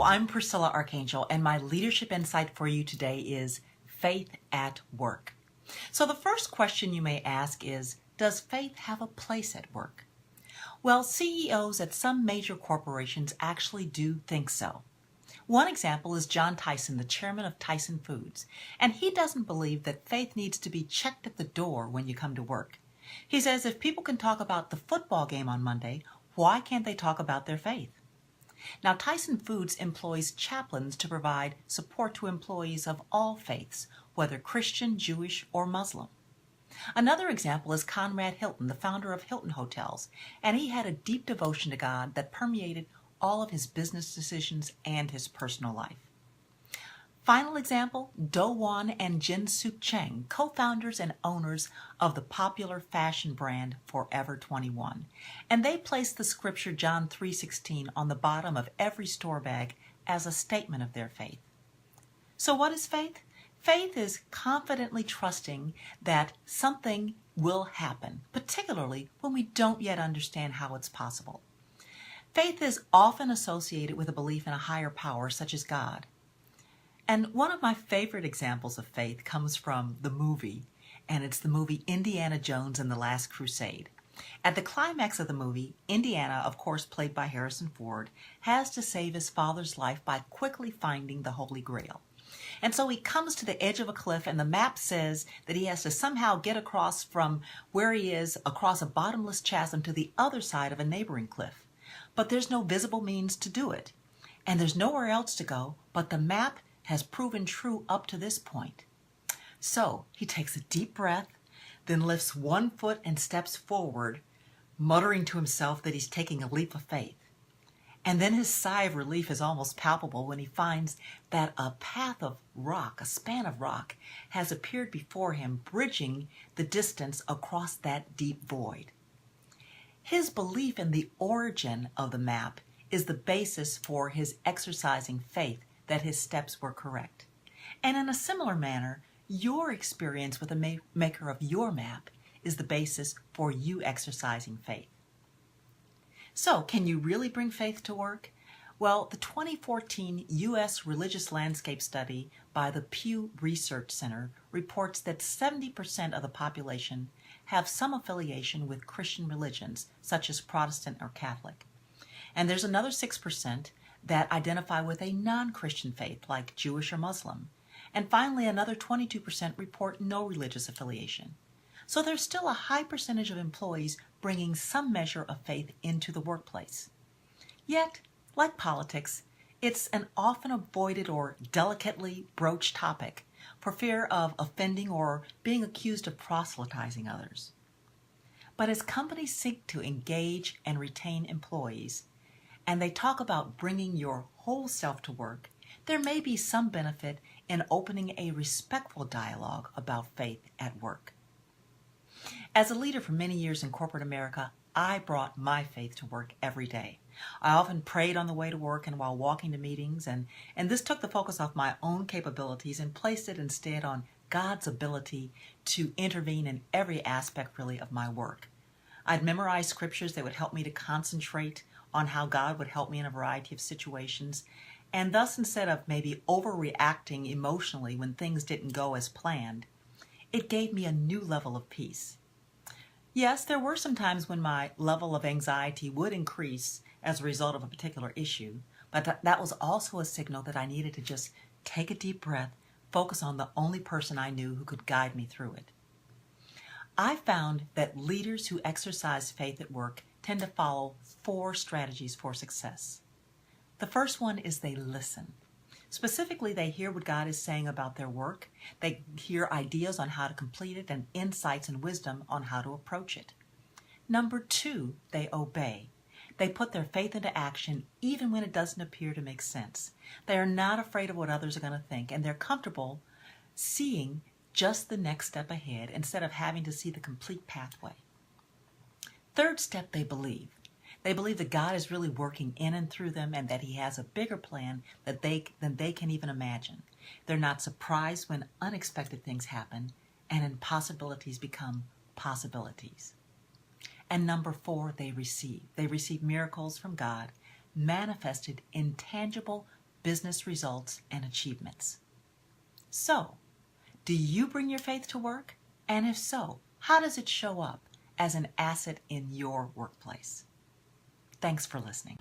I'm Priscilla Archangel, and my leadership insight for you today is faith at work. So the first question you may ask is, does faith have a place at work? Well, CEOs at some major corporations actually do think so. One example is John Tyson, the chairman of Tyson Foods, and he doesn't believe that faith needs to be checked at the door when you come to work. He says if people can talk about the football game on Monday, why can't they talk about their faith? Now, Tyson Foods employs chaplains to provide support to employees of all faiths, whether Christian, Jewish, or Muslim. Another example is Conrad Hilton, the founder of Hilton Hotels, and he had a deep devotion to God that permeated all of his business decisions and his personal life. Final example, Do Won and Jin Suk Chang, co-founders and owners of the popular fashion brand Forever 21. And they placed the scripture John 3:16 on the bottom of every store bag as a statement of their faith. So what is faith? Faith is confidently trusting that something will happen, particularly when we don't yet understand how it's possible. Faith is often associated with a belief in a higher power, such as God. And one of my favorite examples of faith comes from the movie, and it's the movie Indiana Jones and the Last Crusade. At the climax of the movie, Indiana, of course played by Harrison Ford, has to save his father's life by quickly finding the Holy Grail. And so he comes to the edge of a cliff, and the map says that he has to somehow get across from where he is, across a bottomless chasm to the other side of a neighboring cliff. But there's no visible means to do it. And there's nowhere else to go, but the map has proven true up to this point. So he takes a deep breath, then lifts one foot and steps forward, muttering to himself that he's taking a leap of faith. And then his sigh of relief is almost palpable when he finds that a path of rock, a span of rock, has appeared before him, bridging the distance across that deep void. His belief in the origin of the map is the basis for his exercising faith that his steps were correct. And in a similar manner, your experience with the maker of your map is the basis for you exercising faith. So, can you really bring faith to work? Well, the 2014 U.S. Religious Landscape Study by the Pew Research Center reports that 70% of the population have some affiliation with Christian religions, such as Protestant or Catholic. And there's another 6% that identify with a non-Christian faith like Jewish or Muslim. And finally, another 22% report no religious affiliation. So there's still a high percentage of employees bringing some measure of faith into the workplace. Yet, like politics, it's an often avoided or delicately broached topic for fear of offending or being accused of proselytizing others. But as companies seek to engage and retain employees, and they talk about bringing your whole self to work, there may be some benefit in opening a respectful dialogue about faith at work. As a leader for many years in corporate America, I brought my faith to work every day. I often prayed on the way to work and while walking to meetings, and this took the focus off my own capabilities and placed it instead on God's ability to intervene in every aspect really of my work. I'd memorize scriptures that would help me to concentrate on how God would help me in a variety of situations, and thus instead of maybe overreacting emotionally when things didn't go as planned, it gave me a new level of peace. Yes, there were some times when my level of anxiety would increase as a result of a particular issue, but that was also a signal that I needed to just take a deep breath, focus on the only person I knew who could guide me through it. I found that leaders who exercise faith at work tend to follow 4 strategies for success. The first one is they listen. Specifically, they hear what God is saying about their work. They hear ideas on how to complete it and insights and wisdom on how to approach it. Number 2, they obey. They put their faith into action even when it doesn't appear to make sense. They are not afraid of what others are going to think, and they're comfortable seeing just the next step ahead instead of having to see the complete pathway. Third step, they believe. They believe that God is really working in and through them and that He has a bigger plan than they can even imagine. They're not surprised when unexpected things happen and impossibilities become possibilities. And number 4, they receive. They receive miracles from God manifested in tangible business results and achievements. So, do you bring your faith to work? And if so, how does it show up as an asset in your workplace? Thanks for listening.